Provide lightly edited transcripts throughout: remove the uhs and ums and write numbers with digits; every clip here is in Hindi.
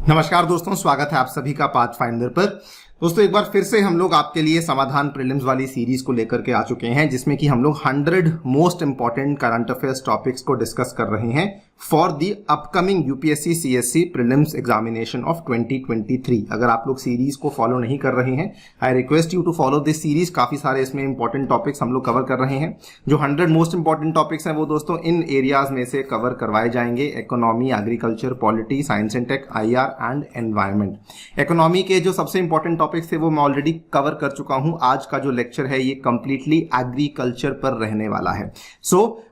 नमस्कार दोस्तों, स्वागत है आप सभी का पाथफाइंडर पर। दोस्तों एक बार फिर से हम लोग आपके लिए समाधान प्रीलिम्स वाली सीरीज को लेकर के आ चुके हैं, जिसमें कि हम लोग 100 most important current affairs topics को डिस्कस कर रहे हैं for the upcoming UPSC CSC prelims examination of 2023। अगर आप लोग सीरीज को फॉलो नहीं कर रहे हैं, I request you to follow this series. काफी सारे इसमें इंपॉर्टेंट टॉपिक्स हम लोग कवर कर रहे हैं। जो 100 मोस्ट इंपॉर्टेंट टॉपिक्स हैं वो दोस्तों इन एरियाज में से कवर करवाए जाएंगे: economy, agriculture, polity, science and tech, IR and environment. Economy के जो सबसे इंपॉर्टेंट टॉपिक्स थे वो मैं ऑलरेडी कवर कर चुका हूं। आज का जो लेक्चर है ये कंप्लीटली एग्रीकल्चर पर रहने वाला है।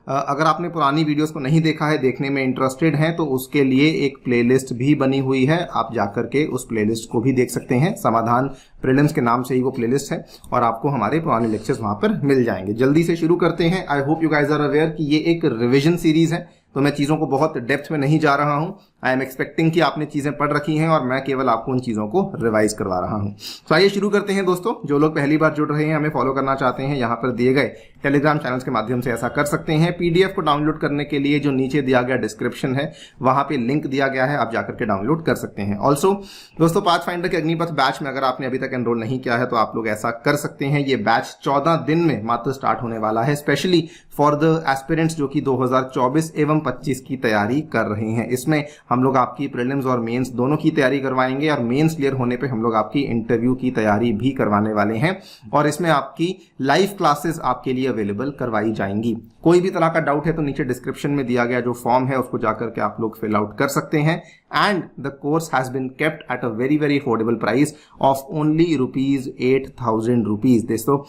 अगर आपने पुरानी वीडियोस को नहीं देखा है, देखने में इंटरेस्टेड हैं, तो उसके लिए एक प्लेलिस्ट भी बनी हुई है। आप जाकर के उस प्लेलिस्ट को भी देख सकते हैं। समाधान प्रीलिम्स के नाम से ही वो प्लेलिस्ट है और आपको हमारे पुराने लेक्चर्स वहां पर मिल जाएंगे। जल्दी से शुरू करते हैं। I hope you guys are aware कि ये एक रिविजन सीरीज है, तो मैं चीजों को बहुत डेप्थ में नहीं जा रहा हूं। आई एम एक्सपेक्टिंग कि आपने चीजें पढ़ रखी हैं और मैं केवल आपको उन चीजों को रिवाइज करवा रहा हूं। तो आइए शुरू करते हैं दोस्तों। जो लोग पहली बार जुड़ रहे हैं, हमें फॉलो करना चाहते हैं, यहाँ पर दिए गए टेलीग्राम चैनल्स के माध्यम से ऐसा कर सकते हैं। पीडीएफ को डाउनलोड करने के लिए जो नीचे दिया गया डिस्क्रिप्शन है वहां पे लिंक दिया गया है, आप जाकर के डाउनलोड कर सकते हैं। ऑल्सो दोस्तों, पाथफाइंडर के अग्निपथ बैच में अगर आपने अभी तक एनरोल नहीं किया है तो आप लोग ऐसा कर सकते हैं। ये बैच 14 दिन में मात्र स्टार्ट होने वाला है, स्पेशली फॉर द एस्पिरेंट्स जो कि 2024 एवं 25 की तैयारी कर रहे हैं। इसमें हम लोग आपकी प्रीलिम्स और मेंस दोनों की तैयारी करवाएंगे और मेंस क्लियर होने पे हम लोग आपकी इंटरव्यू की तैयारी भी करवाने वाले हैं और इसमें आपकी लाइव क्लासेस आपके लिए अवेलेबल करवाई जाएंगी। कोई भी तरह का डाउट है तो नीचे डिस्क्रिप्शन में दिया गया जो फॉर्म है उसको जाकर के आप लोग फिल आउट कर सकते हैं। And the course has been kept at a very very affordable price of only ₹8,000। दोस्तों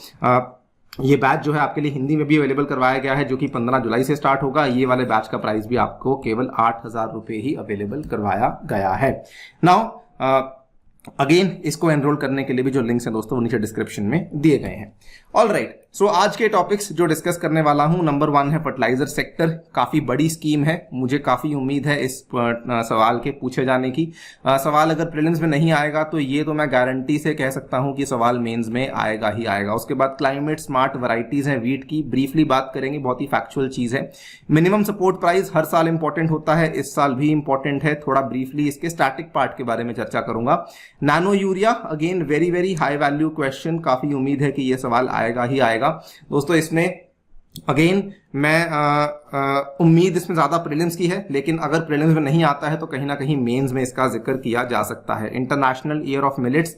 ये बैच जो है आपके लिए हिंदी में भी अवेलेबल करवाया गया है, जो कि 15 जुलाई से स्टार्ट होगा। ये वाले बैच का प्राइस भी आपको केवल 8,000 रुपए ही अवेलेबल करवाया गया है। नाउ अगेन इसको एनरोल करने के लिए भी जो लिंक्स हैं दोस्तों वो नीचे डिस्क्रिप्शन में दिए गए हैं। ऑल राइट, सो आज के टॉपिक्स जो डिस्कस करने वाला हूं, नंबर 1 है फर्टिलाइजर सेक्टर। काफी बड़ी स्कीम है, मुझे काफी उम्मीद है इस सवाल के पूछे जाने की। सवाल अगर प्रीलिम्स में नहीं आएगा तो ये तो मैं गारंटी से कह सकता हूं कि सवाल मेंस में आएगा ही आएगा। उसके बाद क्लाइमेट स्मार्ट वैरायटीज है वीट की, ब्रीफली बात करेंगे, बहुत ही फैक्चुअल चीज है। मिनिमम सपोर्ट प्राइस हर साल इंपॉर्टेंट होता है, इस साल भी इंपॉर्टेंट है। थोड़ा ब्रीफली इसके स्टैटिक पार्ट के बारे में चर्चा करूंगा। Nano urea, again very very high value question, काफी उम्मीद है कि ये सवाल आएगा ही आएगा दोस्तों। इसमें अगेन मैं उम्मीद इसमें ज्यादा प्रीलिम्स की है, लेकिन अगर प्रीलिम्स में नहीं आता है तो कहीं ना कहीं मेंस में इसका जिक्र किया जा सकता है। इंटरनेशनल ईयर ऑफ मिलेट्स,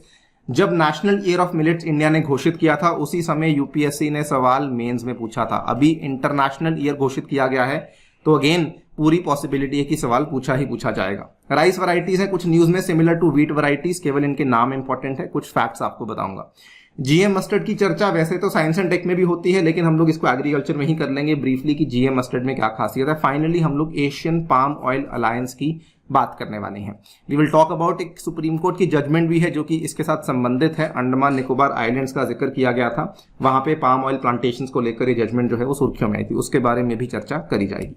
जब national year of millets India ने घोषित किया था उसी समय यूपीएससी ने सवाल मेंस में पूछा था। अभी इंटरनेशनल ईयर घोषित किया गया है तो अगेन पूरी पॉसिबिलिटी है कि सवाल पूछा ही पूछा जाएगा। राइस वैरायटीज है कुछ न्यूज में सिमिलर टू व्हीट वैरायटीज, केवल इनके नाम इंपॉर्टेंट है, कुछ फैक्ट्स आपको बताऊंगा। जीएम मस्टर्ड की चर्चा वैसे तो साइंस एंड टेक में भी होती है, लेकिन हम लोग इसको एग्रीकल्चर में ही कर लेंगे ब्रीफली कि जीएम मस्टर्ड में क्या खासियत है। फाइनली हम लोग एशियन पाम ऑयल अलायंस की बात करने वाले हैं। वी विल टॉक अबाउट एक सुप्रीम कोर्ट की जजमेंट भी है जो कि इसके साथ संबंधित है। अंडमान निकोबार आइलैंड्स का जिक्र किया गया था, वहां पे पाम ऑयल प्लांटेशंस को लेकर ये जजमेंट जो है वो सुर्खियों में आई थी, उसके बारे में भी चर्चा करी जाएगी।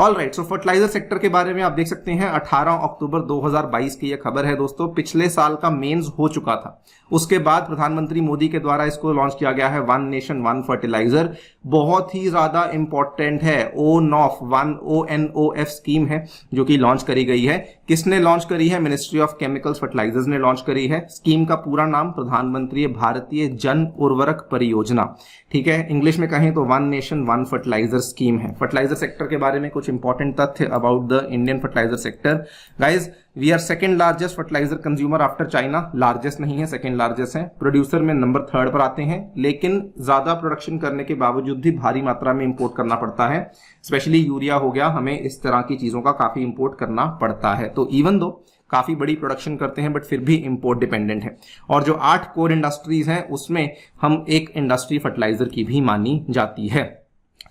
ऑल राइट, सो फर्टिलाइजर सेक्टर के बारे में आप देख सकते हैं 18 अक्टूबर 2022 की यह खबर है दोस्तों। पिछले साल का मेंस हो चुका था, उसके बाद प्रधानमंत्री मोदी के द्वारा इसको लॉन्च किया गया है। वन नेशन वन फर्टिलाइजर बहुत ही ज्यादा इंपॉर्टेंट है। ONOF स्कीम है जो कि लॉन्च करी गई है। किसने लॉन्च करी है? मिनिस्ट्री ऑफ केमिकल्स फर्टिलाइजर्स ने लॉन्च करी है। स्कीम का पूरा नाम प्रधानमंत्री भारतीय जन उर्वरक परियोजना, ठीक है। इंग्लिश में कहें तो one nation one fertiliser scheme है। फर्टिलाइजर सेक्टर के बारे में कुछ इंपॉर्टेंट तथ्य about the Indian fertiliser sector. Guys, we are second largest fertiliser consumer after China. Largest नहीं है, सेकंड लार्जेस्ट है। प्रोड्यूसर में नंबर 3rd पर आते हैं, लेकिन ज्यादा प्रोडक्शन करने के बावजूद भी भारी मात्रा में इंपोर्ट करना पड़ता है। स्पेशली यूरिया हो गया, हमें इस तरह की चीजों का काफी इंपोर्ट करना पड़ता है। तो इवन दो काफी बड़ी प्रोडक्शन करते हैं बट फिर भी इंपोर्ट डिपेंडेंट है। और जो 8 कोर इंडस्ट्रीज हैं उसमें हम एक इंडस्ट्री फर्टिलाइजर की भी मानी जाती है।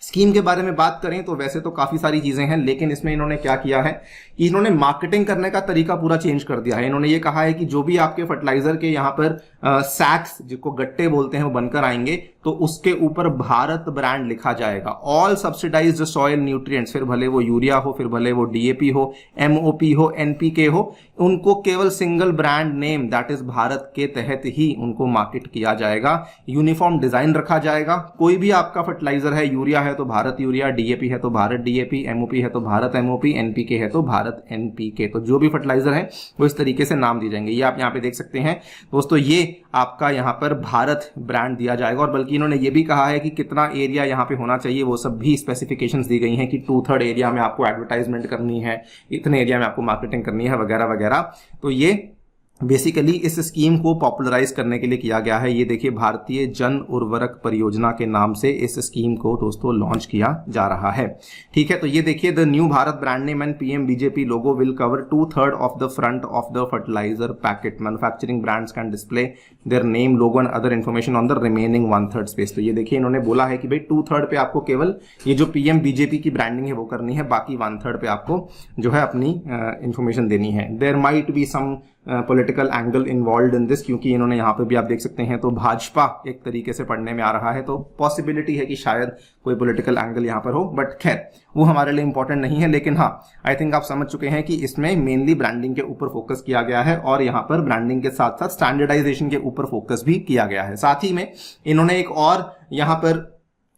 स्कीम के बारे में बात करें तो वैसे तो काफी सारी चीजें हैं, लेकिन इसमें इन्होंने क्या किया है कि इन्होंने मार्केटिंग करने का तरीका पूरा चेंज कर दिया है। इन्होंने ये कहा है कि जो भी आपके फर्टिलाइजर के यहाँ पर सैक्स, जिसको गट्टे बोलते हैं, वो बनकर आएंगे तो उसके ऊपर भारत ब्रांड लिखा जाएगा। ऑल सब्सिडाइज्ड सॉइल न्यूट्रिएंट्स, फिर भले वो यूरिया हो, फिर भले वो डीएपी हो, एमओपी हो, एनपीके हो, उनको केवल single brand name that is Bharat के तहत ही उनको मार्केट किया जाएगा। यूनिफॉर्म डिजाइन रखा जाएगा। कोई भी आपका फर्टिलाइजर है, यूरिया है तो भारत यूरिया, डीएपी है तो भारत डीएपी, एमओपी है तो भारत एमओपी, एनपीके है तो भारत एनपीके, तो जो भी फर्टिलाइजर है वो इस तरीके से नाम दिए जाएंगे। ये आप यहाँ पे देख सकते हैं दोस्तों, ये आपका यहाँ पर भारत ब्रांड दिया जाएगा। और बल्कि इन्होंने ये भी कहा है कि कितना एरिया यहाँ पे होना चाहिए, वो सब भी स्पेसिफिकेशंस दी गई हैं कि 2/3 एरिया में आपको एडवर्टाइजमेंट करनी है, इतने एरिया में आपको मार्केटिंग करनी है, वगैरह वगैरह। तो ये बेसिकली इस स्कीम को पॉपुलराइज करने के लिए किया गया है। ये देखिए, भारतीय जन उर्वरक परियोजना के नाम से इस स्कीम को दोस्तों लॉन्च किया जा रहा है। ठीक है, तो ये देखिए, the new Bharat brand name and PM BJP logo will cover 2/3 of the front of the fertiliser packet. Manufacturing brands can display their name, logo and other information on the remaining 1/3 space. तो ये देखिए, इन्होंने बोला है कि भाई 2/3 पे आपको केवल ये जो पीएम बीजेपी की ब्रांडिंग है वो करनी है, बाकी 1/3 पे आपको जो है अपनी इंफॉर्मेशन देनी है। There might be some political angle involve in this, क्योंकि इन्होंने यहाँ पे भी आप देख सकते हैं तो भाजपा एक तरीके से पढ़ने में आ रहा है, तो पॉसिबिलिटी है कि शायद कोई पॉलिटिकल एंगल यहाँ पर हो, बट खैर वो हमारे लिए इंपॉर्टेंट नहीं है। लेकिन हाँ, आई थिंक आप समझ चुके हैं कि इसमें मेनली ब्रांडिंग के ऊपर फोकस किया गया है और यहाँ पर ब्रांडिंग के साथ साथ स्टैंडर्डाइजेशन के ऊपर फोकस भी किया गया है। साथ ही में इन्होंने एक और यहाँ पर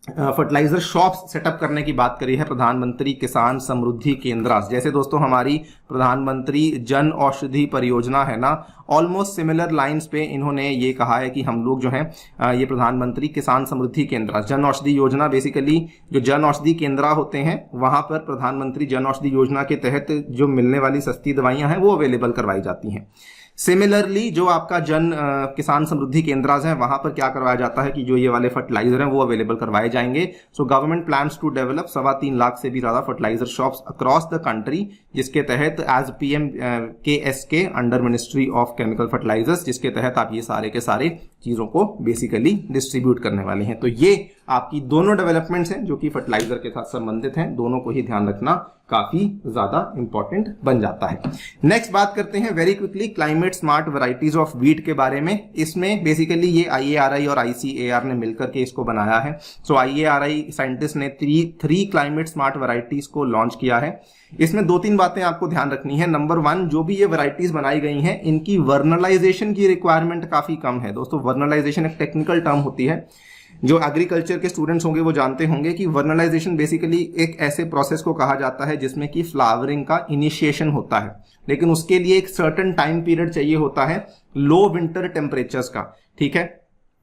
फर्टिलाइजर शॉप्स सेटअप करने की बात करी है, प्रधानमंत्री किसान समृद्धि केंद्र। जैसे दोस्तों हमारी प्रधानमंत्री जन औषधि परियोजना है ना, ऑलमोस्ट सिमिलर लाइंस पे इन्होंने ये कहा है कि हम लोग जो है ये प्रधानमंत्री किसान समृद्धि केंद्र, जन औषधि योजना, बेसिकली जो जन औषधि केंद्र होते हैं वहां पर प्रधानमंत्री जन औषधि योजना के तहत जो मिलने वाली सस्ती दवाइयां हैं वो अवेलेबल करवाई जाती हैं। सिमिलरली जो आपका जन किसान समृद्धि केंद्र हैं वहां पर क्या करवाया जाता है कि जो ये वाले फर्टिलाइजर हैं वो अवेलेबल करवाए जाएंगे। So government plans to develop 3.25 lakh से भी ज्यादा fertiliser shops across the country, जिसके तहत as PM KSK under ministry of chemical fertilisers, जिसके तहत आप ये सारे के सारे चीजों को बेसिकली डिस्ट्रीब्यूट करने वाले हैं। तो ये आपकी दोनों डेवलपमेंट्स हैं जो कि फर्टिलाइजर के साथ संबंधित हैं, दोनों को ही ध्यान रखना काफी ज्यादा इंपॉर्टेंट बन जाता है। नेक्स्ट बात करते हैं very quickly climate smart varieties of wheat के बारे में। इसमें बेसिकली ये IARI और ICAR ने मिलकर के इसको बनाया है। सो IARI साइंटिस्ट ने 3 क्लाइमेट स्मार्ट वैरायटीज को लॉन्च किया है। इसमें 2-3 बातें आपको ध्यान रखनी है। नंबर 1, जो भी ये वैरायटीज बनाई गई हैं इनकी वर्नलाइजेशन की रिक्वायरमेंट काफी कम है। दोस्तों वर्नलाइजेशन एक टेक्निकल टर्म होती है, जो एग्रीकल्चर के स्टूडेंट्स होंगे वो जानते होंगे कि वर्नलाइजेशन बेसिकली एक ऐसे प्रोसेस को कहा जाता है जिसमें कि फ्लावरिंग का इनिशिएशन होता है, लेकिन उसके लिए एक सर्टेन टाइम पीरियड चाहिए होता है लो विंटर टेम्परेचर्स का। ठीक है,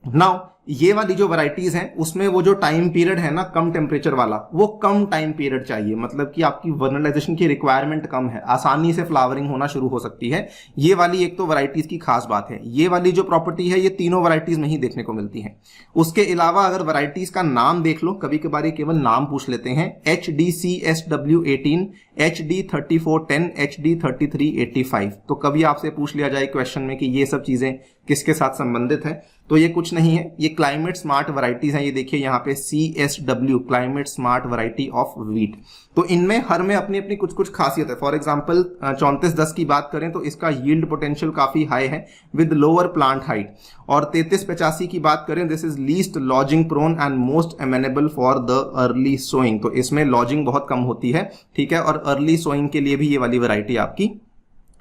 नाउ ये वाली जो वैरायटीज हैं उसमें वो जो टाइम पीरियड है ना कम टेम्परेचर वाला, वो कम टाइम पीरियड चाहिए, मतलब कि आपकी वर्नलाइजेशन की रिक्वायरमेंट कम है, आसानी से फ्लावरिंग होना शुरू हो सकती है। ये वाली एक तो वैरायटीज की खास बात है। ये वाली जो प्रॉपर्टी है ये तीनों वैरायटीज में ही देखने को मिलती है। उसके अलावा अगर वैरायटीज का नाम देख लो, कभी कभार केवल नाम पूछ लेते हैं, HDCSW18, HD3410, HD3385, तो कभी आपसे पूछ लिया जाए क्वेश्चन में कि ये सब चीजें किसके साथ संबंधित है, तो ये कुछ नहीं है, ये क्लाइमेट स्मार्ट वैरायटीज हैं। ये देखिए यहाँ पे CSW climate smart variety of wheat. तो इनमें हर में अपनी अपनी कुछ कुछ खासियत है। फॉर एग्जांपल 3410 की बात करें तो इसका यील्ड पोटेंशियल काफी हाई है विद लोअर प्लांट हाइट, और 3385 की बात करें, this is least lodging prone and most amenable for the early sowing. तो इसमें लॉजिंग बहुत कम होती है, ठीक है, और अर्ली सोइंग के लिए भी ये वाली वैरायटी आपकी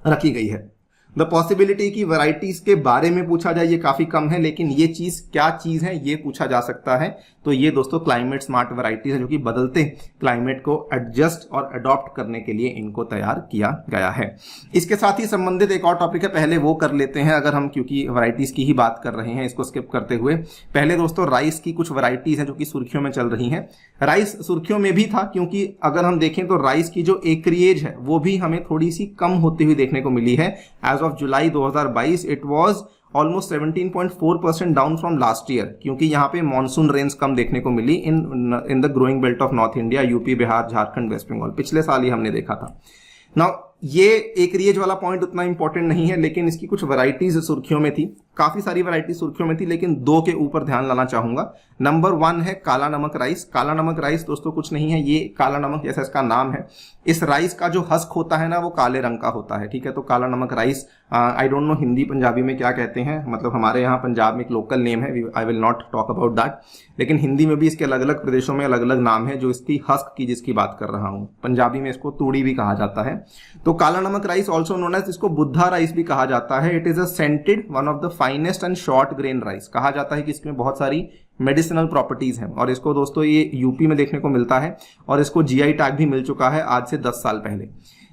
रखी गई है। द पॉसिबिलिटी की वैरायटीज के बारे में पूछा जाए ये काफी कम है, लेकिन ये चीज क्या चीज है ये पूछा जा सकता है। तो ये दोस्तों क्लाइमेट स्मार्ट वैरायटीज है जो कि बदलते क्लाइमेट को एडजस्ट और अडॉप्ट करने के लिए इनको तैयार किया गया है। इसके साथ ही संबंधित एक और टॉपिक है, पहले वो कर लेते हैं अगर हम, क्योंकि वैरायटीज की ही बात कर रहे हैं, इसको स्किप करते हुए पहले दोस्तों राइस की कुछ वैरायटीज हैं जो कि सुर्खियों में चल रही हैं। राइस सुर्खियों में भी था क्योंकि अगर हम देखें तो राइस की जो एकरिएज है वो भी हमें थोड़ी सी कम होती हुई देखने को मिली है। As of July 2022 it was almost 17.4% down from last year, क्योंकि यहाँ पे मॉनसून रेंज कम देखने को मिली in the growing belt of north India, UP, Bihar, Jharkhand, West Bengal. पिछले साल ही हमने देखा था। नाउ ये एक रिएज वाला पॉइंट उतना इंपॉर्टेंट नहीं है, लेकिन इसकी कुछ वैरायटीज सुर्खियों में थी, काफी सारी वैरायटी सुर्खियों में थी, लेकिन दो के ऊपर ध्यान लाना चाहूंगा। नंबर 1 है काला नमक राइस। काला नमक राइस दोस्तों कुछ नहीं है, ये काला नमक जैसा इसका नाम है, इस राइस का जो हस्क होता है ना वो काले रंग का होता है, ठीक है। तो काला नमक rice, I don't know Hindi Punjabi में क्या कहते हैं, मतलब हमारे यहाँ पंजाब में एक लोकल नेम है, I will not talk about that, लेकिन हिंदी में भी इसके अलग अलग प्रदेशों में अलग अलग नाम है। जो इसकी हस्क की जिसकी बात कर रहा हूँ, पंजाबी में इसको तूड़ी भी कहा जाता है। तो काला नमक राइस ऑल्सो नोन एज, इसको बुद्धा राइस भी कहा जाता है। It is a scented one of the finest and short grain rice. कहा जाता है कि इसमें बहुत सारी मेडिसिनल प्रॉपर्टीज हैं, और इसको दोस्तों ये यूपी में देखने को मिलता है, और इसको जीआई टैग भी मिल चुका है आज से 10 साल पहले।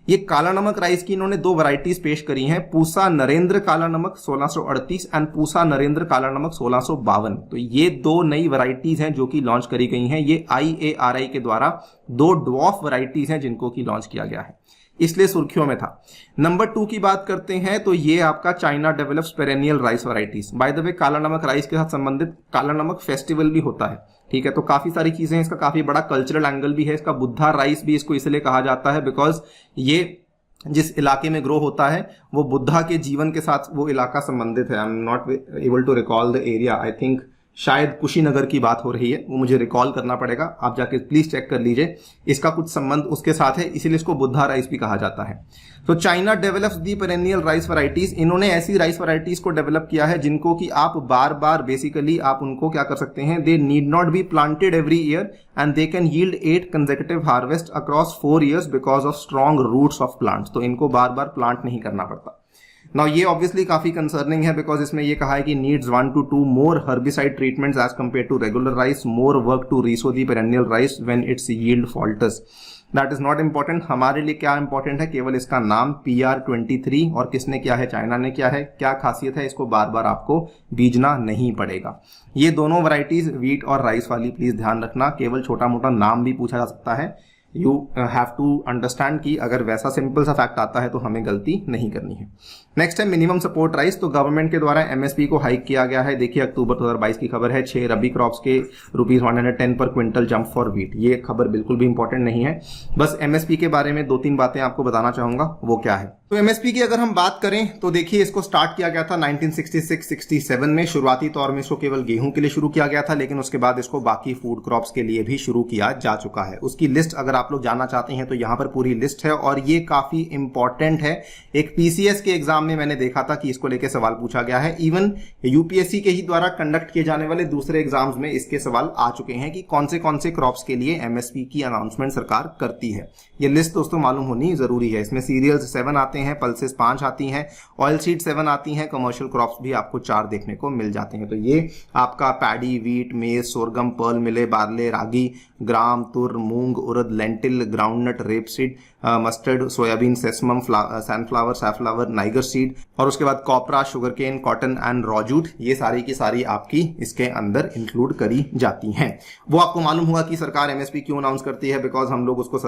ये काला नमक राइस की इन्होंने 2 वैरायटीज पेश करी हैं, पूसा नरेंद्र काला नमक 1638 एंड पूसा नरेंद्र काला नमक 1652। तो ये 2 नई वैरायटीज हैं जो कि लॉन्च करी गई हैं। ये IARI के द्वारा 2 ड्वार्फ वैरायटीज हैं जिनको की लॉन्च किया गया है, इसलिए सुर्खियों में था। नंबर 2 की बात करते हैं तो ये आपका China develops perennial rice varieties. By the way काला नमक राइस के साथ संबंधित काला नमक फेस्टिवल भी होता है, ठीक है। तो काफी सारी चीजें, इसका काफी बड़ा कल्चरल एंगल भी है। इसका बुद्धा राइस भी इसको इसलिए कहा जाता है बिकॉज ये जिस इलाके में ग्रो होता है वो बुद्धा के जीवन के साथ वो इलाका संबंधित है। I am not able to recall the area, I think शायद कुशीनगर की बात हो रही है, वो मुझे रिकॉल करना पड़ेगा, आप जाके प्लीज चेक कर लीजिए। इसका कुछ संबंध उसके साथ है, इसीलिए इसको बुद्धा राइस भी कहा जाता है। तो चाइना डेवलप्स दी पेरेनियल राइस वैरायटीज, इन्होंने ऐसी राइस वैरायटीज को डेवलप किया है जिनको कि आप बार बार बेसिकली आप उनको क्या कर सकते हैं, they need not be planted every year and they can yield 8 consecutive harvest across 4 years because of strong roots of plants. तो इनको बार बार प्लांट नहीं करना पड़ता। नाउ ये ऑब्वियसली काफी कंसर्निंग है बिकॉज इसमें ये कहा है कि needs 1 to 2 more herbicide treatments as compared to regular rice, more work to resow the perennial rice when its yield falters. That is not important। हमारे लिए क्या इंपॉर्टेंट है, केवल इसका नाम PR23 और किसने किया है, चाइना ने किया है, क्या खासियत है, इसको बार बार आपको बीजना नहीं पड़ेगा। ये दोनों वैरायटीज व्हीट और राइस वाली प्लीज ध्यान रखना, केवल छोटा मोटा नाम भी पूछा जा सकता है। यू हैव टू अंडरस्टैंड कि अगर वैसा सिंपल सा फैक्ट आता है तो हमें गलती नहीं करनी है। नेक्स्ट है मिनिमम सपोर्ट राइस। तो गवर्नमेंट के द्वारा MSP को हाइक किया गया है। देखिए अक्टूबर 2022 की खबर है, 6 रबी क्रॉप्स के ₹110 पर क्विंटल जंप फॉर व्हीट। ये खबर बिल्कुल भी इंपॉर्टेंट नहीं है, बस MSP के बारे में 2-3 बातें आपको बताना चाहूंगा, वो क्या है। तो MSP की अगर हम बात करें तो देखिए इसको स्टार्ट किया गया था 1966-67 में। शुरुआती तौर में इसको केवल गेहूं के लिए शुरू किया गया था, लेकिन उसके बाद इसको बाकी फूड क्रॉप्स के लिए भी शुरू किया जा चुका है। उसकी लिस्ट अगर आप लोग जानना चाहते हैं तो यहां पर पूरी लिस्ट है, और ये काफी इंपॉर्टेंट है। एक PCS के एग्जाम में मैंने देखा था कि इसको लेकर सवाल पूछा गया है। इवन UPSC के ही द्वारा कंडक्ट किए जाने वाले दूसरे एग्जाम्स में इसके सवाल आ चुके हैं कि कौन से क्रॉप्स के लिए MSP की अनाउंसमेंट सरकार करती है। ये लिस्ट दोस्तों मालूम होनी जरूरी है। इसमें सीरियल्स 7 आते हैं, पल्सेस 5 आती हैं, ऑयल सीड 7 आती हैं, कमर्शियल क्रॉप्स भी आपको 4 देखने को मिल जाते हैं। तो ये आपका paddy, wheat, maize, sorghum, pearl millet, barley, ragi, gram, tur, moong, urad, lentil, groundnut, rapeseed, mustard, soybean, sesamum, sunflower, safflower, niger seed, और उसके बाद copra, sugarcane, cotton and raw jute, ये सारी की सारी आपकी इसके अंदर इंक्लूड करी जाती हैं। वो आपको मालूम होगा कि सरकार MSP क्यों अनाउंस करती है, बिकॉज हम लोग उसको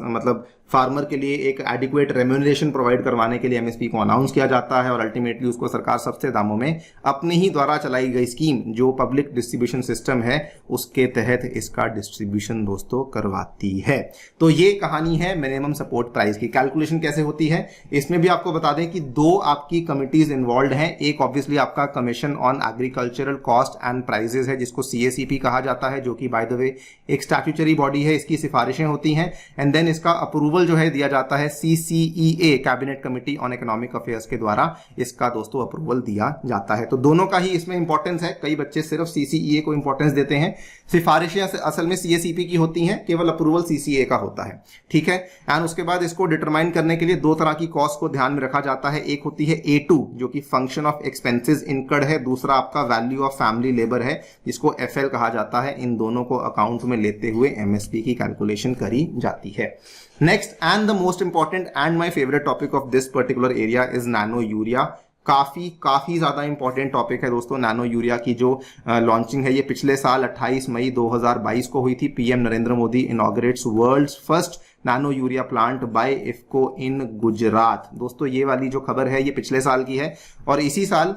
मतलब फार्मर के लिए एक एडिक्वेट रेम्यूनरेशन प्रोवाइड करवाने के लिए MSP को अनाउंस किया जाता है, और अल्टीमेटली उसको सरकार सस्ते दामों में अपने ही द्वारा चलाई गई स्कीम जो पब्लिक डिस्ट्रीब्यूशन सिस्टम है उसके तहत इसका डिस्ट्रीब्यूशन दोस्तों करवाती है। तो ये कहानी है मिनिमम सपोर्ट प्राइस की। कैलकुलेशन कैसे होती है इसमें भी आपको बता दें कि 2 आपकी कमिटीज इन्वॉल्व हैं। एक ऑब्वियसली आपका commission on agricultural cost and prices है जिसको CACP कहा जाता है, जो कि बाय द वे एक स्टैट्यूटरी बॉडी है, इसकी सिफारिशें होती हैं, एंड देन इसका अप्रूवल जो है दिया जाता है CCEA cabinet committee on economic affairs के द्वारा, इसका दोस्तों अप्रूवल दिया जाता है। तो दोनों का ही इसमें इंपॉर्टेंस है। कई बच्चे सिर्फ CCEA को इंपॉर्टेंस देते हैं, सिफारिशें असल में CACP की होती हैं, केवल अप्रूवल CCA का होता है, ठीक है। एंड उसके बाद इसको डिटरमाइन करने के लिए 2 तरह की कॉस्ट को ध्यान में रखा जाता है। एक होती है A2 जो कि फंक्शन ऑफ एक्सपेंसेस इनकर्ड है, दूसरा आपका वैल्यू ऑफ फैमिली लेबर है जिसको FL कहा जाता है। इन दोनों को अकाउंट में लेते हुए MSP की कैलकुलेशन करी जाती है। Next and the most important and my favourite topic of this particular area is nano urea. काफी ज्यादा इंपॉर्टेंट टॉपिक है दोस्तों। नैनो यूरिया की जो लॉन्चिंग है ये पिछले साल 28 मई 2022 को हुई थी। PM Narendra Modi inaugurates world's first nano urea plant by IFFCO in Gujarat. दोस्तों ये वाली जो खबर है ये पिछले साल की है, और इसी साल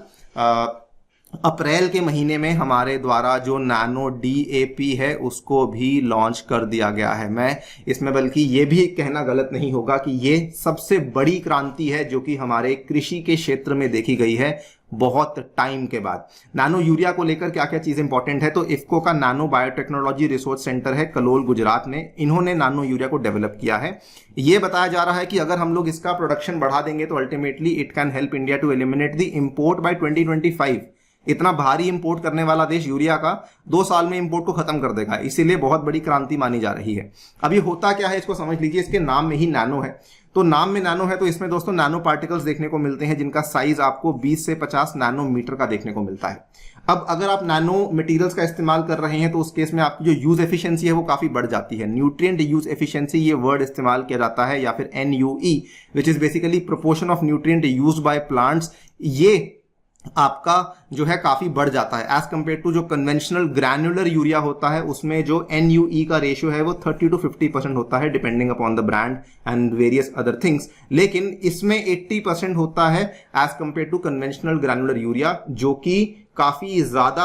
अप्रैल के महीने में हमारे द्वारा जो नैनो डीएपी है उसको भी लॉन्च कर दिया गया है। मैं इसमें बल्कि ये भी कहना गलत नहीं होगा कि ये सबसे बड़ी क्रांति है जो कि हमारे कृषि के क्षेत्र में देखी गई है बहुत टाइम के बाद। नैनो यूरिया को लेकर क्या क्या चीज इंपॉर्टेंट है, तो इफ्को का नैनो बायोटेक्नोलॉजी रिसोर्स सेंटर है कलोल गुजरात में, इन्होंने नैनो यूरिया को डेवलप किया है। ये बताया जा रहा है कि अगर हम लोग इसका प्रोडक्शन बढ़ा देंगे तो ultimately it can help India to eliminate the import by 2025। इतना भारी इंपोर्ट करने वाला देश यूरिया का 2 साल में इंपोर्ट को खत्म कर देगा, इसीलिए बहुत बड़ी क्रांति मानी जा रही है। अभी होता क्या है इसको समझ लीजिए, इसके नाम में ही नैनो है, तो नाम में नैनो है तो इसमें दोस्तों नैनो पार्टिकल्स देखने को मिलते हैं जिनका साइज आपको 20 से 50 नैनोमीटर का देखने को मिलता है। अब अगर आप नैनो मटेरियल्स का इस्तेमाल कर रहे हैं तो उस केस में आपकी जो यूज एफिशिएंसी है वो काफी बढ़ जाती है। न्यूट्रिएंट यूज एफिशिएंसी ये वर्ड इस्तेमाल किया जाता है, या फिर NUE which is basically proportion of nutrient used by plants, ये आपका जो है काफी बढ़ जाता है एज कंपेयर टू जो कन्वेंशनल ग्रैन्युलर यूरिया होता है, उसमें जो NUE का रेशियो है वो 30 to 50% होता है depending upon the brand and various other things, लेकिन इसमें 80% होता है as compare to conventional granular urea, जो कि काफी ज्यादा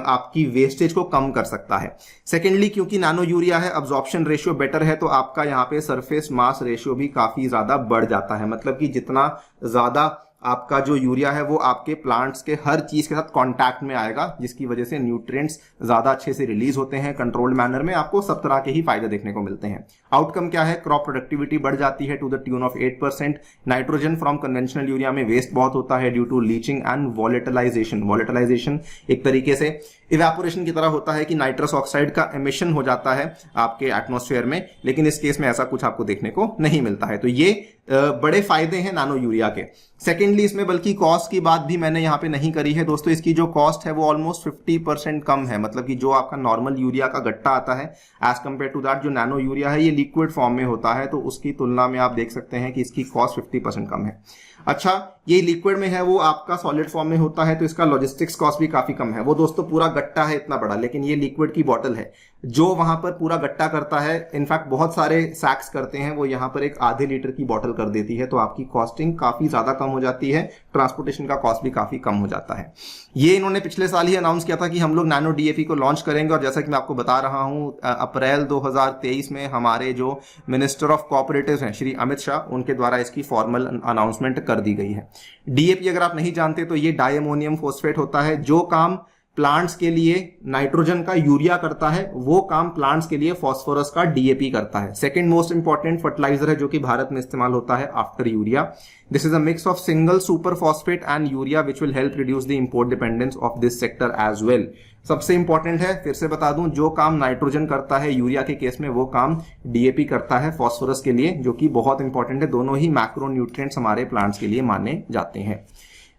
आपकी वेस्टेज को कम कर सकता है। सेकेंडली, क्योंकि नैनो यूरिया है, अब्जॉर्प्शन रेशियो बेटर है, तो आपका यहाँ पे सरफेस मास रेशियो भी काफी ज्यादा बढ़ जाता है। मतलब कि जितना ज्यादा आपका जो यूरिया है वो आपके प्लांट्स के हर चीज के साथ कांटेक्ट में आएगा, जिसकी वजह से न्यूट्रिएंट्स ज्यादा अच्छे से रिलीज होते हैं कंट्रोल्ड मैनर में, आपको सब तरह के ही फायदे देखने को मिलते हैं। आउटकम क्या है, क्रॉप प्रोडक्टिविटी बढ़ जाती है to the tune of 8%। Nitrogen from conventional urea में वेस्ट बहुत होता है due to leaching and volatilisation. Volatilisation एक तरीके से इवेपोरेशन की तरह होता है कि नाइट्रस ऑक्साइड का एमिशन हो जाता है आपके एटमॉस्फेयर में, लेकिन इस केस में ऐसा कुछ आपको देखने को नहीं मिलता है। तो ये बड़े फायदे हैं नैनो यूरिया के। सेकेंडली, इसमें बल्कि कॉस्ट की बात भी मैंने यहाँ पे नहीं करी है दोस्तों, इसकी जो कॉस्ट है वो ऑलमोस्ट 50% कम है। मतलब कि जो आपका नॉर्मल यूरिया का गट्टा आता है एज कंपेयर टू दैट जो नैनो यूरिया है ये लिक्विड फॉर्म में होता है, तो उसकी तुलना में आप देख सकते हैं कि इसकी कॉस्ट 50% कम है। अच्छा, ये लिक्विड में है, वो आपका सॉलिड फॉर्म में होता है, तो इसका लॉजिस्टिक्स कॉस्ट भी काफी कम है। वो दोस्तों पूरा गट्टा है इतना बड़ा, लेकिन ये लिक्विड की बॉटल है जो वहां पर पूरा गट्टा करता है। इनफैक्ट बहुत सारे सैक्स करते हैं, वो यहाँ पर एक आधे लीटर की बॉटल कर देती है, तो आपकी कॉस्टिंग काफी ज्यादा कम हो जाती है, ट्रांसपोर्टेशन का कॉस्ट भी काफी कम हो जाता है। ये इन्होंने पिछले साल ही अनाउंस किया था कि हम लोग नैनो डीएपी को लॉन्च करेंगे, और जैसा कि मैं आपको बता रहा हूं अप्रैल 2023 में हमारे जो मिनिस्टर ऑफ कोऑपरेटिव्स हैं श्री अमित शाह, उनके द्वारा इसकी फॉर्मल अनाउंसमेंट कर दी गई है। डीएपी अगर आप नहीं जानते तो ये डायमोनियम फॉस्फेट होता है। जो काम प्लांट्स के लिए नाइट्रोजन का यूरिया करता है वो काम प्लांट्स के लिए फास्फोरस का डीएपी करता है। सेकंड मोस्ट इंपॉर्टेंट फर्टिलाइजर है जो कि भारत में इस्तेमाल होता है after urea. This is a mix of single super phosphate and urea which will help reduce the import dependence of this sector as well. सबसे इंपॉर्टेंट है, फिर से बता दूं, जो काम नाइट्रोजन करता है यूरिया के केस में वो काम डीएपी करता है फास्फोरस के लिए, जो कि बहुत इंपॉर्टेंट है। दोनों ही मैक्रो न्यूट्रिएंट्स हमारे प्लांट्स के लिए माने जाते हैं।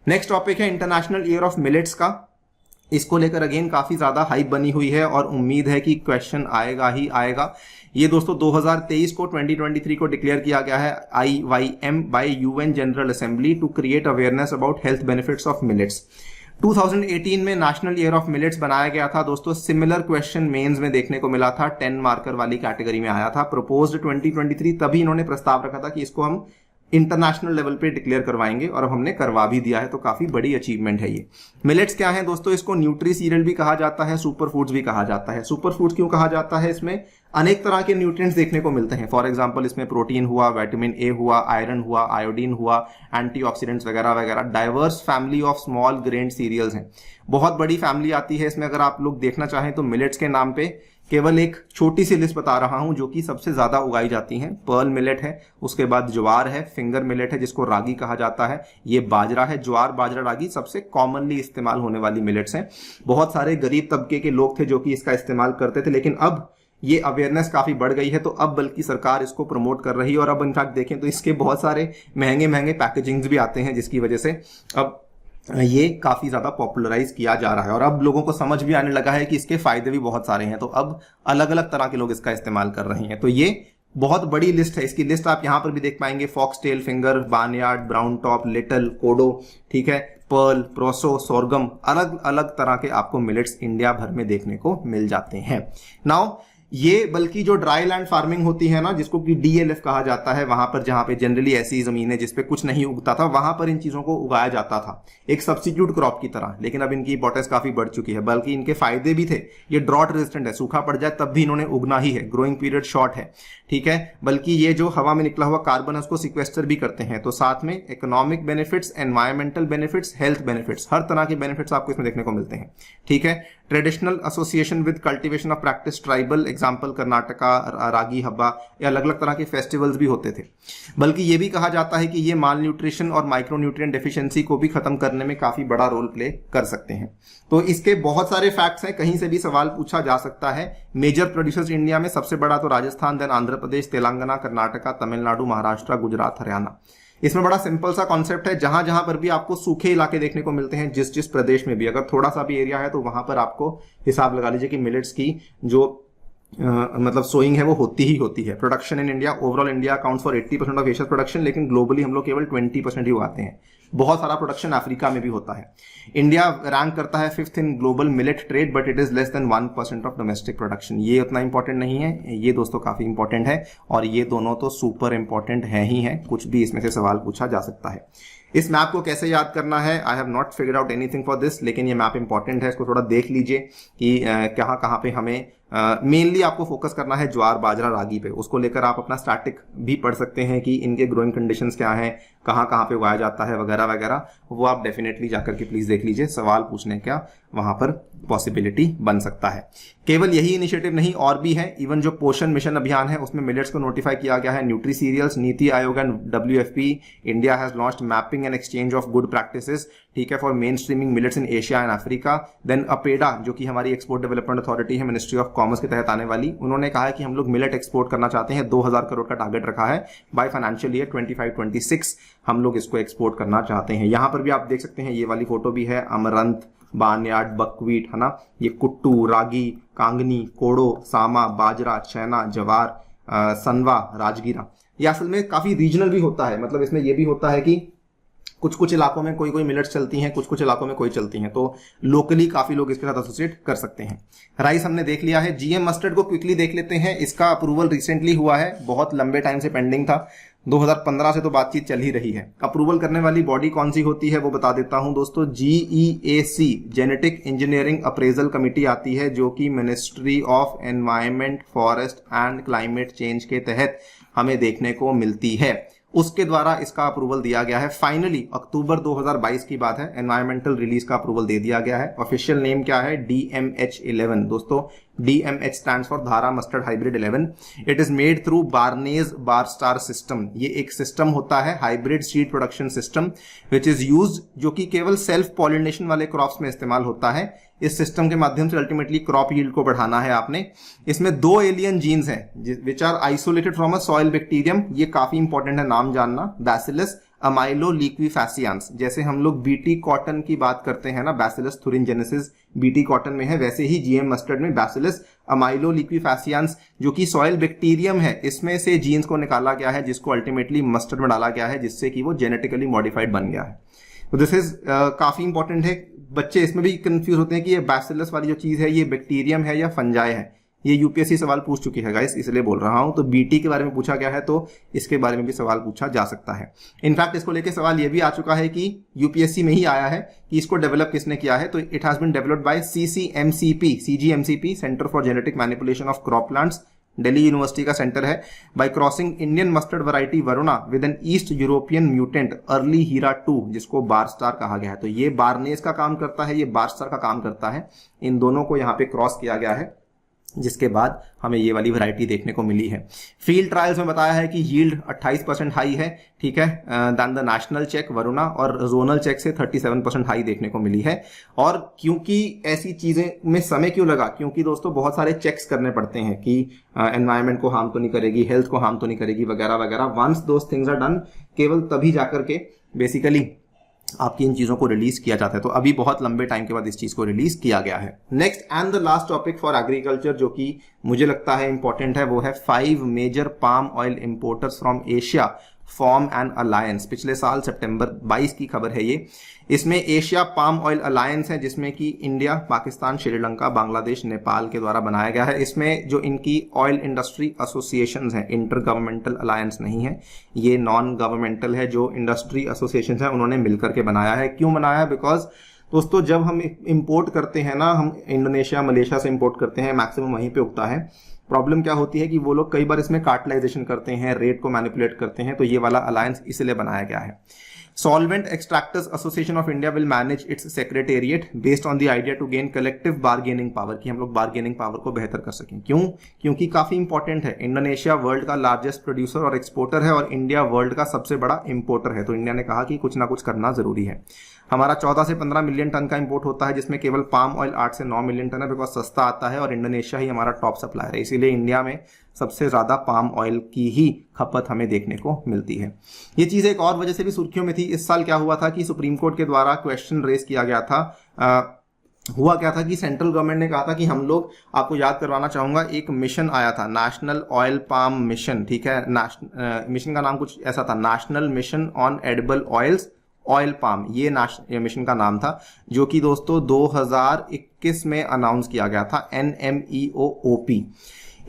नेक्स्ट टॉपिक है इंटरनेशनल ईयर ऑफ मिलेट्स का। इसको लेकर अगेन काफी ज्यादा हाइप बनी हुई है और उम्मीद है कि क्वेश्चन आएगा ही आएगा। ये दोस्तों 2023 को 2023 को डिक्लेयर किया गया है IYM by UN general assembly to create awareness about health benefits of millets. 2018 में नेशनल ईयर ऑफ मिलेट्स बनाया गया था दोस्तों। सिमिलर क्वेश्चन मेंस में देखने को मिला था, 10 मार्कर वाली कैटेगरी में आया था। प्रपोज्ड 2023, तभी इन्होंने प्रस्ताव रखा था कि इसको हम इंटरनेशनल लेवल पे डिक्लेयर करवाएंगे, और अब हमने करवा भी दिया है, तो काफी बड़ी अचीवमेंट है ये। मिलेट्स क्या है दोस्तों, इसको न्यूट्री सीरियल भी कहा जाता है, सुपर फूड्स भी कहा जाता है। सुपर फूड्स क्यों कहा जाता है, इसमें अनेक तरह के न्यूट्रिएंट्स देखने को मिलते हैं। फॉर एग्जांपल इसमें प्रोटीन हुआ, विटामिन ए हुआ, आयरन हुआ, आयोडीन हुआ, एंटीऑक्सीडेंट्स वगैरह वगैरह। Diverse family of small grain cereals हैं, बहुत बड़ी फैमिली आती है इसमें। अगर आप लोग देखना चाहें तो मिलेट्स के नाम पे केवल एक छोटी सी लिस्ट बता रहा हूं जो कि सबसे ज्यादा उगाई जाती हैं। पर्ल मिलेट है, उसके बाद ज्वार है, फिंगर मिलेट है जिसको रागी कहा जाता है, ये बाजरा है। ज्वार, बाजरा, रागी सबसे कॉमनली इस्तेमाल होने वाली मिलेट्स हैं। बहुत सारे गरीब तबके के लोग थे जो कि इसका इस्तेमाल करते थे, लेकिन अब ये अवेयरनेस काफी बढ़ गई है, तो अब बल्कि सरकार इसको प्रमोट कर रही है। और अब इनफैक्ट देखें तो इसके बहुत सारे महंगे महंगे पैकेजिंग्स भी आते हैं, जिसकी वजह से अब ये काफी ज्यादा पॉपुलराइज किया जा रहा है। और अब लोगों को समझ भी आने लगा है कि इसके फायदे भी बहुत सारे हैं, तो अब अलग अलग तरह के लोग इसका इस्तेमाल कर रहे हैं। तो ये बहुत बड़ी लिस्ट है। इसकी लिस्ट आप यहां पर भी देख पाएंगे, foxtail, finger, barnyard, browntop, little, kodo, ठीक है, पर्ल, प्रोसो, सोरगम, अलग अलग तरह के आपको मिलेट्स इंडिया भर में देखने को मिल जाते हैं। नाउ ये बल्कि जो ड्राई लैंड फार्मिंग होती है ना, जिसको कि डीएलएफ कहा जाता है, वहां पर जहां पे जनरली ऐसी जमीन है जिसपे कुछ नहीं उगता था, वहां पर इन चीजों को उगाया जाता था एक सब्स्टिट्यूट क्रॉप की तरह। लेकिन अब इनकी इंपॉर्टेंस काफी बढ़ चुकी है, बल्कि इनके फायदे भी थे। ये ड्रॉट रेजिस्टेंट है, सूखा पड़ जाए तब भी इन्होंने उगना ही है, ग्रोइंग पीरियड शॉर्ट है, ठीक है। बल्कि ये जो हवा में निकला हुआ कार्बन है उसको सिक्वेस्टर भी करते हैं। तो साथ में economic benefits, environmental benefits, health benefits, हर तरह के बेनिफिट्स आपको इसमें देखने को मिलते हैं, ठीक है। Traditional association with cultivation of practice tribal, example Karnataka, Ragi Habba, या अलग अलग तरह के फेस्टिवल्स भी होते थे। बल्कि ये भी कहा जाता है कि ये माल न्यूट्रिशन और माइक्रो न्यूट्रिएंट डेफिशिएंसी को भी खत्म करने में काफी बड़ा रोल प्ले कर सकते हैं। तो इसके बहुत सारे फैक्ट्स हैं, कहीं से भी सवाल पूछा जा सकता है। मेजर प्रोड्यूसर्स इंडिया में सबसे बड़ा तो राजस्थान, देन आंध्र प्रदेश, तेलंगाना, कर्नाटका, तमिलनाडु, महाराष्ट्र, गुजरात, हरियाणा। इसमें बड़ा सिंपल सा कॉन्सेप्ट है, जहां जहां पर भी आपको सूखे इलाके देखने को मिलते हैं, जिस जिस प्रदेश में भी अगर थोड़ा सा भी एरिया है, तो वहां पर आपको हिसाब लगा लीजिए कि मिलेट्स की जो मतलब सोइंग है वो होती ही होती है। Production in India, overall India accounts for 80% of Asia's production, लेकिन ग्लोबली हम लोग केवल 20% ही उगाते हैं। बहुत सारा प्रोडक्शन अफ्रीका में भी होता है। इंडिया रैंक करता है 5th in global millet trade, but it is less than 1% of domestic production. ये उतना इंपॉर्टेंट नहीं है, ये दोस्तों काफी इंपॉर्टेंट है, और ये दोनों तो सुपर इंपॉर्टेंट है ही है, कुछ भी इसमें से सवाल पूछा जा सकता है। इस मैप को कैसे याद करना है, I have not figured out anything for this, लेकिन ये मैप इंपॉर्टेंट है, इसको थोड़ा देख लीजिए कि कहाँ कहाँ पे हमें मेनली आपको फोकस करना है ज्वार, बाजरा, रागी पे। उसको लेकर आप अपना स्टैटिक भी पढ़ सकते हैं कि इनके ग्रोइंग कंडीशंस क्या हैं, कहाँ कहाँ पे उगाया जाता है, वगैरह वगैरह। वो आप डेफिनेटली जाकर के प्लीज देख लीजिए, सवाल पूछने का वहां पर पॉसिबिलिटी बन सकता है। केवल यही इनिशिएटिव नहीं, और भी है। इवन जो पोषण मिशन अभियान है उसमें मिलेट्स को नोटिफाई किया गया है। Nutri cereals, NITI Aayog and WFP, India has launched mapping and exchange of good practices, ठीक है, for mainstreaming millets in Asia and Africa. Then APEDA, जो कि हमारी एक्सपोर्ट डेवलपमेंट अथॉरिटी है, मिनिस्ट्री ऑफ कॉमर्स के तहत आने वाली, उन्होंने कहा है कि हम लोग मिलेट एक्सपोर्ट करना चाहते हैं। 2000 करोड़ का टारगेट रखा है बाय फाइनेंशियल ईयर 25-26 हम लोग इसको एक्सपोर्ट करना चाहते हैं। यहां पर भी आप देख सकते हैं, ये वाली फोटो भी है, अमरंथ, बार्नयार्ड, बकवीट, है ना, ये कुट्टू, रागी, कांगनी, कोड़ो, सामा, बाजरा, चैना, जवार, सनवा, राजगीरा। ये असल में काफी रीजनल भी होता है, मतलब इसमें ये भी होता है कि कुछ कुछ इलाकों में कोई कोई मिलेट्स चलती हैं, कुछ कुछ इलाकों में कोई चलती हैं, तो लोकली काफी लोग इसके साथ एसोसिएट कर सकते हैं। राइस हमने देख लिया है। जीएम मस्टर्ड को क्विकली देख लेते हैं। इसका अप्रूवल रिसेंटली हुआ है, बहुत लंबे टाइम से पेंडिंग था, 2015 से तो बातचीत चल ही रही है। अप्रूवल करने वाली बॉडी कौन सी होती है वो बता देता हूं दोस्तों, GEAC, genetic engineering appraisal committee आती है, जो कि ministry of environment, forest and climate change के तहत हमें देखने को मिलती है। उसके द्वारा इसका अप्रूवल दिया गया है। फाइनली अक्टूबर 2022 की बात है, एनवायरमेंटल रिलीज का अप्रूवल दे दिया गया है। ऑफिशियल नेम क्या है, DMH11 दोस्तों। DMH stands for Dhara mustard hybrid 11। It is made through barnase barstar system. ये एक सिस्टम होता है, hybrid seed production system, which is used, जो कि केवल सेल्फ पॉलिनेशन वाले क्रॉप्स में इस्तेमाल होता है। इस सिस्टम के माध्यम से अल्टीमेटली क्रॉप यील्ड को बढ़ाना है आपने। इसमें 2 एलियन जीन्स हैं which are isolated from a soil bacterium. ये काफी इंपॉर्टेंट है नाम जानना, बैसिलस अमाइलो लिक्विफैसियांस। जैसे हम लोग बीटी कॉटन की बात करते हैं ना, बैसिलस थुरिनजेनेसिस बीटी कॉटन में है, वैसे ही जीएम मस्टर्ड में बैसिलस अमाइलो लिक्विफैसियांस, जो कि सॉइल बैक्टीरियम है, इसमें से जीन्स को निकाला गया है, जिसको अल्टीमेटली मस्टर्ड में डाला गया है, जिससे कि वो जेनेटिकली मॉडिफाइड बन गया है। तो दिस इज काफी इंपॉर्टेंट है। बच्चे इसमें भी कंफ्यूज होते हैं कि ये बैसिलस वाली जो चीज है ये बैक्टीरियम है या फंजाई है। ये यूपीएससी सवाल पूछ चुकी है गाइस, इसलिए बोल रहा हूं। तो बीटी के बारे में पूछा गया है, तो इसके बारे में भी सवाल पूछा जा सकता है। इनफैक्ट इसको लेके सवाल ये भी आ चुका है कि यूपीएससी में ही आया है कि इसको डेवलप किसने किया है। तो it has been developed by CGMCP, centre for genetic manipulation of crop plants, Delhi university का सेंटर है। By crossing Indian mustard variety Varuna with an East European mutant early Heera 2, जिसको बारस्टार कहा गया है। तो ये बार्नेस का काम करता है, ये बारस्टार का काम करता है। इन दोनों को यहाँ पे क्रॉस किया गया है, जिसके बाद हमें ये वाली वैरायटी देखने को मिली है। फील्ड ट्रायल्स में बताया है कि यील्ड 28% हाई है, ठीक है, then the national check Varuna, और जोनल चेक से 37% हाई देखने को मिली है। और क्योंकि ऐसी चीजें में समय क्यों लगा, क्योंकि दोस्तों बहुत सारे चेक्स करने पड़ते हैं कि एनवायरमेंट को हार्म तो नहीं करेगी, हेल्थ को हार्म तो नहीं करेगी, वगैरह वगैरह। Once those things are done, केवल तभी जाकर के बेसिकली आपकी इन चीजों को रिलीज किया जाता है। तो अभी बहुत लंबे टाइम के बाद इस चीज को रिलीज किया गया है। Next and the last topic for agriculture, जो कि मुझे लगता है इंपॉर्टेंट है, वो है 5 major palm oil importers from Asia form an alliance. पिछले साल सितंबर 22 की खबर है ये। इसमें एशिया पाम ऑयल अलायंस है, जिसमें कि इंडिया, पाकिस्तान, श्रीलंका, बांग्लादेश, नेपाल के द्वारा बनाया गया है। इसमें जो इनकी ऑयल इंडस्ट्री एसोसिएशंस हैं, इंटर गवर्नमेंटल अलायंस नहीं है, ये नॉन गवर्नमेंटल है, जो इंडस्ट्री एसोसिएशंस हैं उन्होंने मिलकर के बनाया है। क्यों बनाया? बिकॉज दोस्तों जब हम इंपोर्ट करते हैं ना, हम इंडोनेशिया, मलेशिया से इंपोर्ट करते हैं, मैक्सिमम वहीं पे उगता है। प्रॉब्लम क्या होती है कि वो लोग कई बार इसमें कार्टलाइजेशन करते हैं, रेट को मैनिपुलेट करते हैं, तो ये वाला अलायंस इसलिए बनाया गया है। Solvent Extractors Association of India will manage its secretariat based on the idea to gain collective bargaining power, कि हम लोग बार्गेनिंग पावर को बेहतर कर सकें। क्यों? क्योंकि काफी इंपॉर्टेंट है। इंडोनेशिया वर्ल्ड का लार्जेस्ट प्रोड्यूसर और एक्सपोर्टर है और इंडिया वर्ल्ड का सबसे बड़ा इंपोर्टर है, तो इंडिया ने कहा कि कुछ ना कुछ करना जरूरी है। हमारा 14 से 15 मिलियन टन का इंपोर्ट होता है, जिसमें केवल पाम ऑयल 8 से 9 मिलियन टन है, बिकॉज सस्ता आता है और इंडोनेशिया ही हमारा टॉप सप्लायर है, इसीलिए इंडिया में सबसे ज्यादा पाम ऑयल की ही खपत हमें देखने को मिलती है। ये चीज एक और वजह से भी सुर्खियों में थी। इस साल क्या हुआ था कि सुप्रीम कोर्ट के द्वारा क्वेश्चन रेज किया गया था। हुआ क्या था कि सेंट्रल गवर्नमेंट ने कहा था कि हम लोग, आपको याद करवाना चाहूंगा, एक मिशन आया था, नेशनल ऑयल पाम मिशन, ठीक है। मिशन का नाम कुछ ऐसा था, national mission on edible oils oil palm, ये मिशन का नाम था, जो कि दोस्तों 2021 में अनाउंस किया गया था, NMEOOP।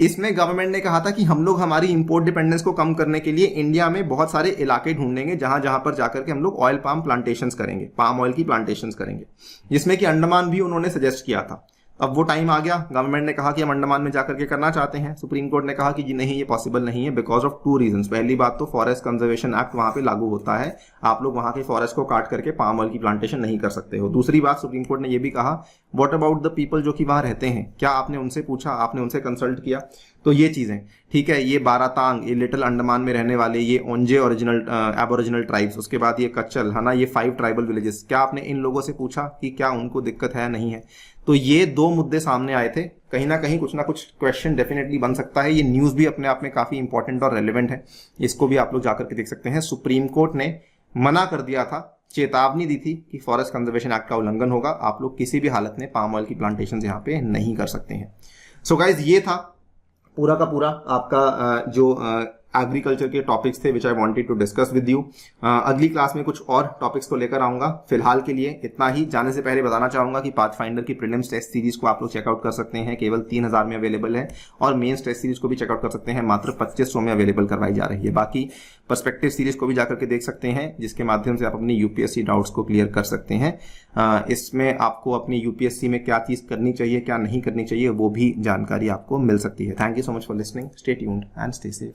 इसमें गवर्नमेंट ने कहा था कि हम लोग हमारी इंपोर्ट डिपेंडेंस को कम करने के लिए इंडिया में बहुत सारे इलाके ढूंढेंगे जहां जहां पर जाकर के हम लोग ऑयल पाम प्लांटेशंस करेंगे, पाम ऑयल की प्लांटेशंस करेंगे, जिसमें कि अंडमान भी उन्होंने सजेस्ट किया था। अब वो टाइम आ गया, गवर्नमेंट ने कहा कि हम अंडमान में जाकर के करना चाहते हैं। सुप्रीम कोर्ट ने कहा कि जी नहीं, ये पॉसिबल नहीं है, बिकॉज ऑफ 2 रीजंस। पहली बात तो फॉरेस्ट कंजर्वेशन एक्ट वहां पे लागू होता है, आप लोग वहां के फॉरेस्ट को काट करके पाम ऑयल की प्लांटेशन नहीं कर सकते हो। दूसरी बात, सुप्रीम कोर्ट ने ये भी कहा, व्हाट अबाउट द पीपल जो कि वहां रहते हैं, क्या आपने उनसे पूछा, आपने उनसे कंसल्ट किया? तो ये चीजें, ठीक है, ये बारातांग, ये लिटिल अंडमान में रहने वाले ये ओंजे एबोरिजिनल ट्राइब्स, उसके बाद ये कच्चल, है ना, ये 5 ट्राइबल विलेजेस, क्या आपने इन लोगों से पूछा कि क्या उनको दिक्कत है, नहीं है? तो ये 2 मुद्दे सामने आए थे। कहीं ना कहीं कुछ ना कुछ क्वेश्चन डेफिनेटली बन सकता है। ये न्यूज भी अपने आप में काफी इंपॉर्टेंट और रेलिवेंट है, इसको भी आप लोग जाकर के देख सकते हैं। सुप्रीम कोर्ट ने मना कर दिया था, चेतावनी दी थी कि फॉरेस्ट कंजर्वेशन एक्ट का उल्लंघन होगा, आप लोग किसी भी हालत में पाम ऑयल की प्लांटेशन यहाँ पे नहीं कर सकते हैं। सो गाइज, ये था पूरा का पूरा आपका जो एग्रीकल्चर के टॉपिक्स थे which I wanted to discuss with you. अगली क्लास में कुछ और टॉपिक्स को लेकर आऊंगा। फिलहाल के लिए इतना ही। जाने से पहले बताना चाहूंगा कि पाथफाइंडर की प्रीलिम्स टेस्ट सीरीज को आप लोग चेकआउट कर सकते हैं, केवल 3000 में अवेलेबल है, और मेंस टेस्ट सीरीज को भी चेकआउट कर सकते हैं, मात्र 2500 में अवेलेबल करवाई जा रही है। बाकी पर्सपेक्टिव सीरीज को भी जाकर के देख सकते हैं, जिसके माध्यम से आप अपनी यूपीएससी डाउट्स को क्लियर कर सकते हैं। इसमें आपको अपनी यूपीएससी में क्या चीज करनी चाहिए, क्या नहीं करनी चाहिए, वो भी जानकारी आपको मिल सकती है। Thank you so much for listening. Stay tuned and stay safe.